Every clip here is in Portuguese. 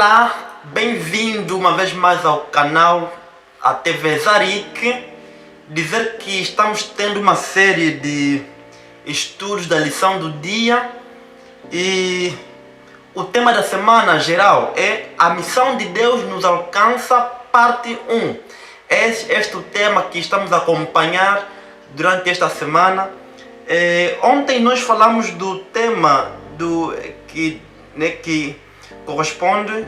Olá, bem-vindo uma vez mais ao canal, a TV Zarik. Dizer que estamos tendo uma série de estudos da lição do dia e o tema da semana geral é a missão de Deus nos alcança, parte 1. Este é o tema que estamos a acompanhar durante esta semana. Ontem nós falamos do tema que corresponde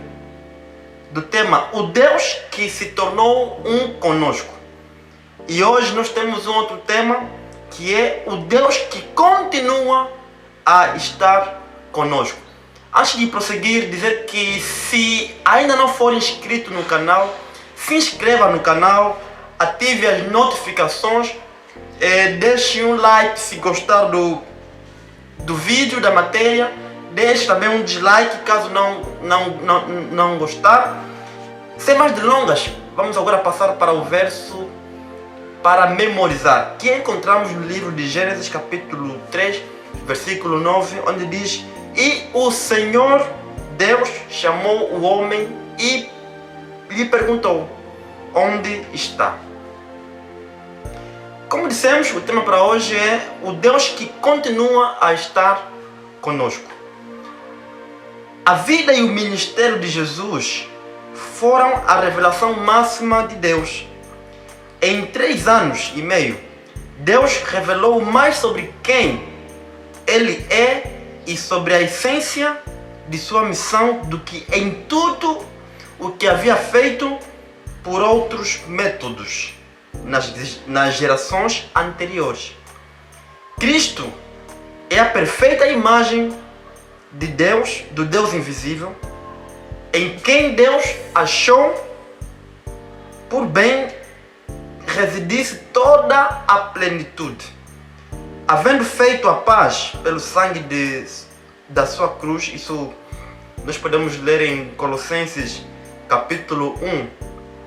do tema o Deus que se tornou um conosco. E hoje nós temos um outro tema que é o Deus que continua a estar conosco. Antes de prosseguir, dizer que se ainda não for inscrito no canal, se inscreva no canal, ative as notificações, deixe um like se gostar do vídeo, da matéria, deixe também um dislike caso não gostar. Sem mais delongas, vamos agora passar para o verso para memorizar, que encontramos no livro de Gênesis capítulo 3, versículo 9, onde diz: E o Senhor Deus chamou o homem e lhe perguntou: onde está? Como dissemos, o tema para hoje é o Deus que continua a estar conosco. A vida e o ministério de Jesus foram a revelação máxima de Deus. Em 3 anos e meio, Deus revelou mais sobre quem Ele é e sobre a essência de sua missão do que em tudo o que havia feito por outros métodos nas gerações anteriores. Cristo é a perfeita imagem de Deus, do Deus invisível, em quem Deus achou por bem residisse toda a plenitude. Havendo feito a paz pelo sangue da sua cruz, isso nós podemos ler em Colossenses capítulo 1,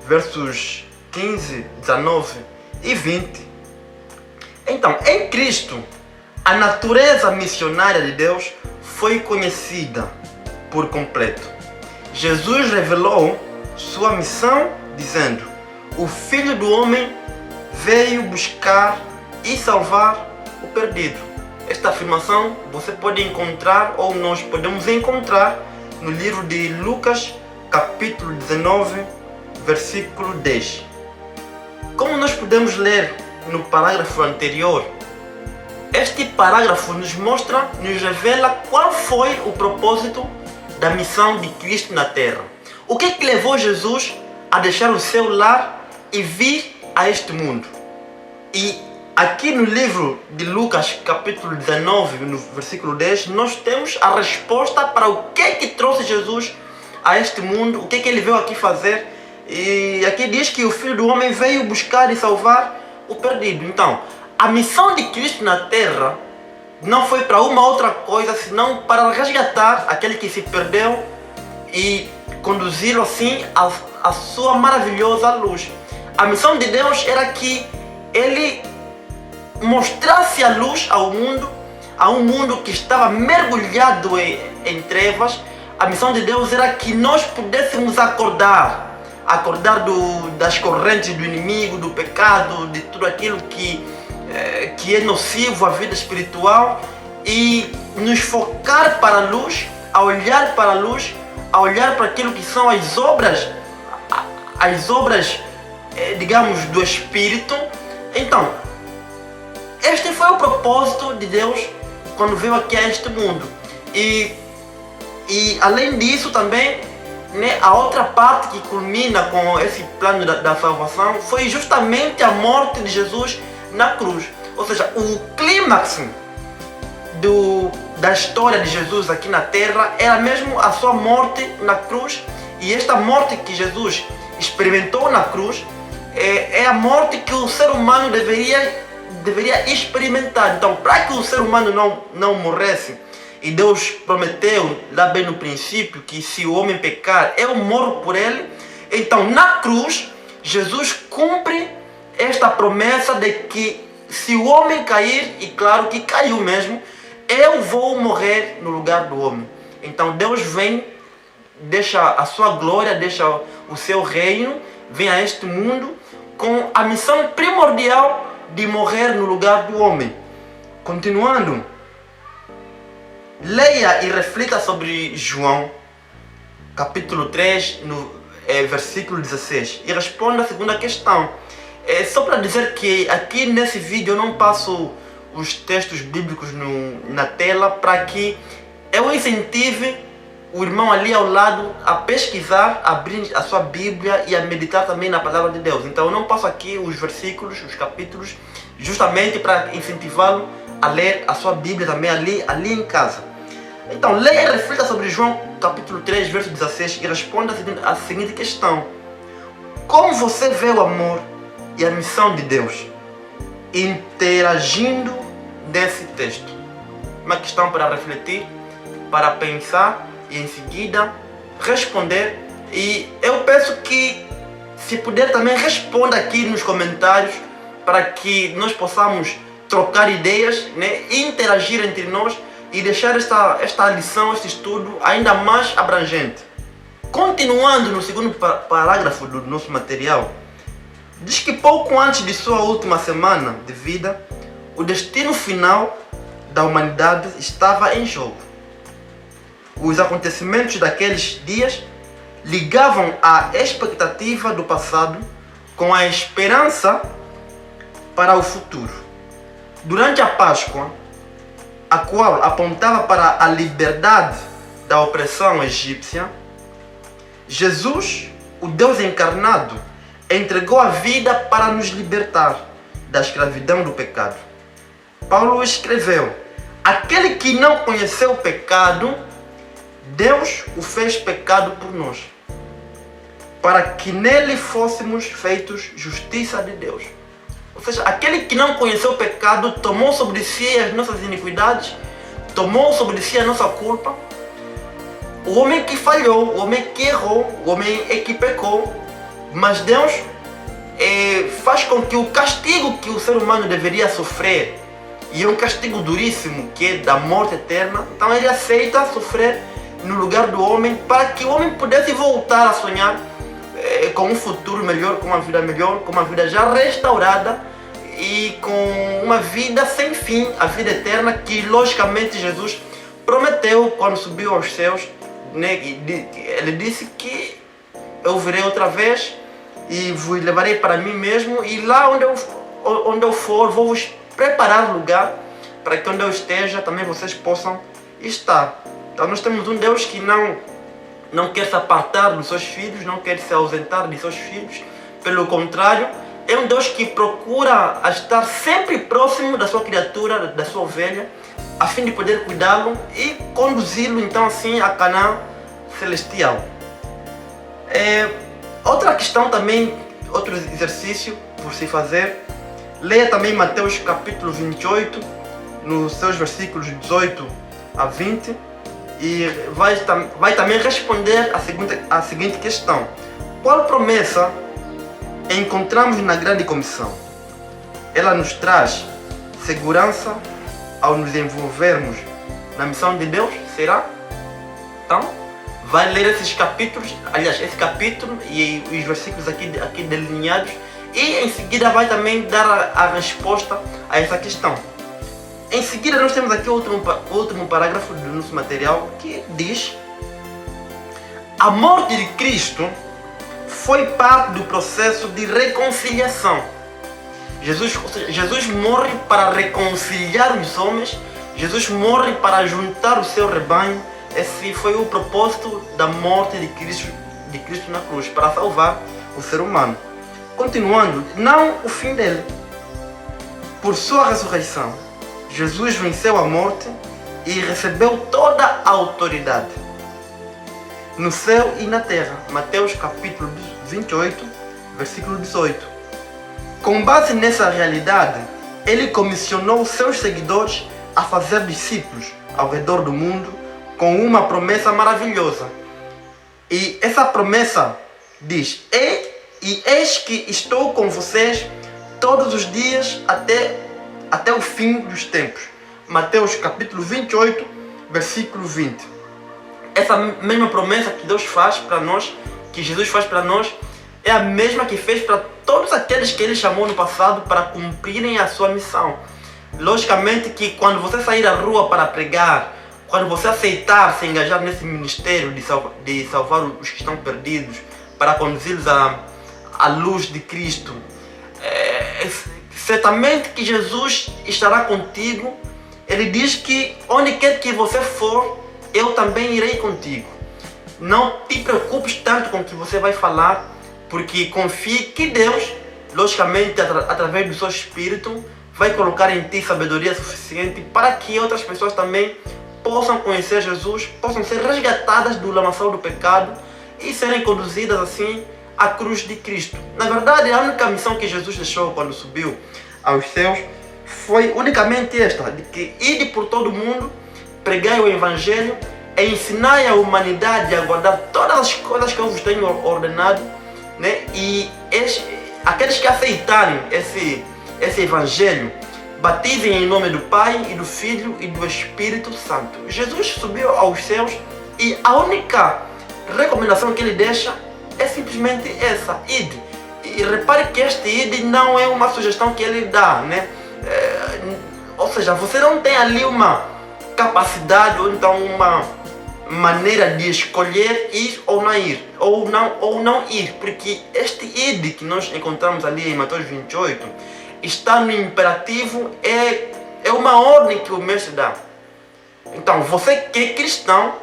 versos 15, 19 e 20. Então, em Cristo, a natureza missionária de Deus foi conhecida por completo. Jesus revelou sua missão dizendo: o Filho do Homem veio buscar e salvar o perdido. Esta afirmação você pode encontrar, ou nós podemos encontrar, no livro de Lucas, capítulo 19, versículo 10. Como nós podemos ler no parágrafo anterior, este parágrafo nos revela qual foi o propósito da missão de Cristo na Terra. O que levou Jesus a deixar o seu lar e vir a este mundo? E aqui no livro de Lucas, capítulo 19, no versículo 10, nós temos a resposta para o que trouxe Jesus a este mundo, o que ele veio aqui fazer. E aqui diz que o Filho do Homem veio buscar e salvar o perdido. Então, a missão de Cristo na Terra não foi para uma outra coisa, senão para resgatar aquele que se perdeu e conduzi-lo assim à sua maravilhosa luz. A missão de Deus era que Ele mostrasse a luz ao mundo, a um mundo que estava mergulhado em trevas. A missão de Deus era que nós pudéssemos acordar das correntes do inimigo, do pecado, de tudo aquilo que é nocivo à vida espiritual, e nos focar para a luz, a olhar para a luz, a olhar para aquilo que são as obras, digamos, do Espírito. Então, este foi o propósito de Deus quando veio aqui a este mundo. E além disso também, a outra parte que culmina com esse plano da salvação foi justamente a morte de Jesus na cruz. Ou seja, o clímax da história de Jesus aqui na Terra era mesmo a sua morte na cruz. E esta morte que Jesus experimentou na cruz é a morte que o ser humano deveria experimentar. Então, para que o ser humano não morresse, e Deus prometeu lá bem no princípio que se o homem pecar, eu morro por ele. Então, na cruz, Jesus cumpre esta promessa de que se o homem cair, e claro que caiu mesmo, eu vou morrer no lugar do homem. Então Deus vem deixa a sua glória, deixa o seu reino, vem a este mundo com a missão primordial de morrer no lugar do homem. Continuando, leia e reflita sobre João, capítulo 3, versículo 16, e responda a segunda questão. Só para dizer que aqui nesse vídeo eu não passo os textos bíblicos na tela para que eu incentive o irmão ali ao lado a pesquisar, abrir a sua Bíblia e a meditar também na palavra de Deus. Então eu não passo aqui os versículos, os capítulos, justamente para incentivá-lo a ler a sua Bíblia também ali em casa. Então leia e reflita sobre João capítulo 3, verso 16 e responda a seguinte questão: como você vê o amor e a missão de Deus interagindo nesse texto? Uma questão para refletir, para pensar e em seguida responder. E eu peço que, se puder, também responda aqui nos comentários para que nós possamos trocar ideias, né, interagir entre nós e deixar esta lição, este estudo ainda mais abrangente. Continuando no segundo parágrafo do nosso material, diz que pouco antes de sua última semana de vida, o destino final da humanidade estava em jogo. Os acontecimentos daqueles dias ligavam a expectativa do passado com a esperança para o futuro. Durante a Páscoa, a qual apontava para a liberdade da opressão egípcia, Jesus, o Deus encarnado, entregou a vida para nos libertar da escravidão do pecado. Paulo escreveu: aquele que não conheceu o pecado, Deus o fez pecado por nós, para que nele fôssemos feitos justiça de Deus. Ou seja, aquele que não conheceu o pecado tomou sobre si as nossas iniquidades, tomou sobre si a nossa culpa. O homem que falhou, o homem que errou, o homem que pecou, mas Deus faz com que o castigo que o ser humano deveria sofrer, e é um castigo duríssimo, que é da morte eterna, então ele aceita sofrer no lugar do homem para que o homem pudesse voltar a sonhar com um futuro melhor, com uma vida melhor, com uma vida já restaurada e com uma vida sem fim, a vida eterna que logicamente Jesus prometeu quando subiu aos céus, né? Ele disse que eu virei outra vez e vos levarei para mim mesmo, e lá onde eu for vou vos preparar lugar para que onde eu esteja também vocês possam estar. Então nós temos um Deus que não quer se apartar dos seus filhos, não quer se ausentar de seus filhos. Pelo contrário, é um Deus que procura estar sempre próximo da sua criatura, da sua ovelha, a fim de poder cuidá-lo e conduzi-lo então assim a Canaã celestial. Outra questão também, outro exercício por se fazer, leia também Mateus capítulo 28, nos seus versículos 18 a 20, e vai também responder a seguinte questão: qual promessa encontramos na grande comissão? Ela nos traz segurança ao nos envolvermos na missão de Deus? Será? Então, vai ler esses capítulos, aliás, esse capítulo e os versículos aqui delineados, e em seguida vai também dar a resposta a essa questão. Em seguida nós temos aqui o último parágrafo do nosso material, que diz: a morte de Cristo foi parte do processo de reconciliação. Jesus morre para reconciliar os homens, Jesus morre para juntar o seu rebanho. Esse foi o propósito da morte de Cristo na cruz, para salvar o ser humano. Continuando, não o fim dele. Por sua ressurreição, Jesus venceu a morte e recebeu toda a autoridade no céu e na terra. Mateus capítulo 28, versículo 18. Com base nessa realidade, ele comissionou seus seguidores a fazer discípulos ao redor do mundo com uma promessa maravilhosa. E essa promessa diz: e eis que estou com vocês todos os dias até o fim dos tempos. Mateus capítulo 28, versículo 20. essa mesma promessa que Deus faz para nós, que Jesus faz para nós, é a mesma que fez para todos aqueles que Ele chamou no passado para cumprirem a sua missão. Logicamente que quando você sair à rua para pregar, quando você aceitar se engajar nesse ministério de salvar os que estão perdidos, para conduzi-los à luz de Cristo, certamente que Jesus estará contigo. Ele diz que onde quer que você for, eu também irei contigo. Não te preocupes tanto com o que você vai falar, porque confie que Deus, logicamente através do seu Espírito, vai colocar em ti sabedoria suficiente para que outras pessoas também possam conhecer Jesus, possam ser resgatadas do lamaçal do pecado e serem conduzidas assim à cruz de Cristo. Na verdade, a única missão que Jesus deixou quando subiu aos céus foi unicamente esta, de que ide por todo o mundo, pregai o Evangelho e ensinai a humanidade a guardar todas as coisas que eu vos tenho ordenado, né? E aqueles que aceitarem esse Evangelho, batizem em nome do Pai e do Filho e do Espírito Santo. Jesus subiu aos céus e a única recomendação que Ele deixa é simplesmente essa: ide. E repare que este ide não é uma sugestão que Ele dá, né? Ou seja, você não tem ali uma capacidade ou então uma maneira de escolher ir ou não ir, ou não ir, porque este ide que nós encontramos ali em Mateus 28 está no imperativo, é uma ordem que o mestre dá. Então, você que é cristão,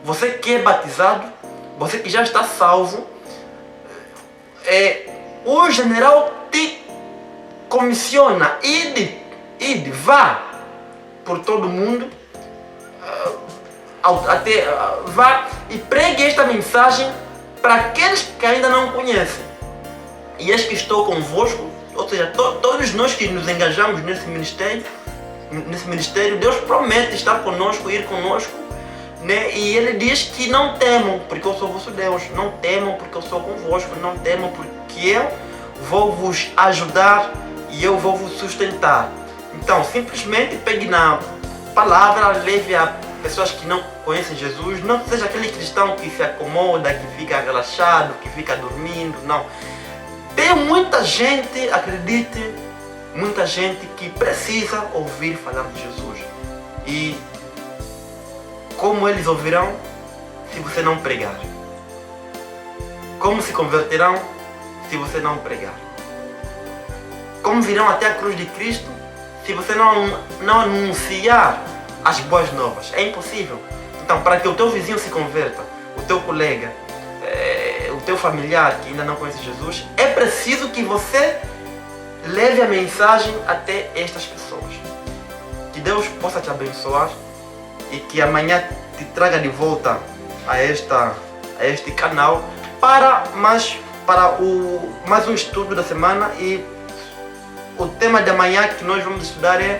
você que é batizado, você que já está salvo, o general te comissiona: ide, vá por todo mundo, vá e pregue esta mensagem para aqueles que ainda não conhecem. E eis que estou convosco, ou seja, todos nós que nos engajamos nesse ministério, Deus promete estar conosco, ir conosco, né? E Ele diz que não temam, porque eu sou vosso Deus, não temam porque eu sou convosco, não temam porque eu vou vos ajudar e eu vou vos sustentar. Então, simplesmente pegue na palavra, leve a pessoas que não conhecem Jesus. Não seja aquele cristão que se acomoda, que fica relaxado, que fica dormindo, não. Tem muita gente, acredite, muita gente que precisa ouvir falar de Jesus. E como eles ouvirão se você não pregar? Como se converterão se você não pregar? Como virão até a cruz de Cristo se você não anunciar as boas novas? É impossível. Então, para que o teu vizinho se converta, o teu colega, o teu familiar que ainda não conhece Jesus, é preciso que você leve a mensagem até estas pessoas. Que Deus possa te abençoar e que amanhã te traga de volta a este canal para mais um estudo da semana. E o tema de amanhã que nós vamos estudar é: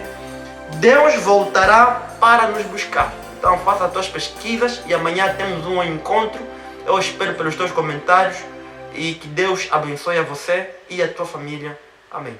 Deus voltará para nos buscar. Então faça as tuas pesquisas e amanhã temos um encontro. Eu espero pelos teus comentários e que Deus abençoe a você e a tua família. Amém.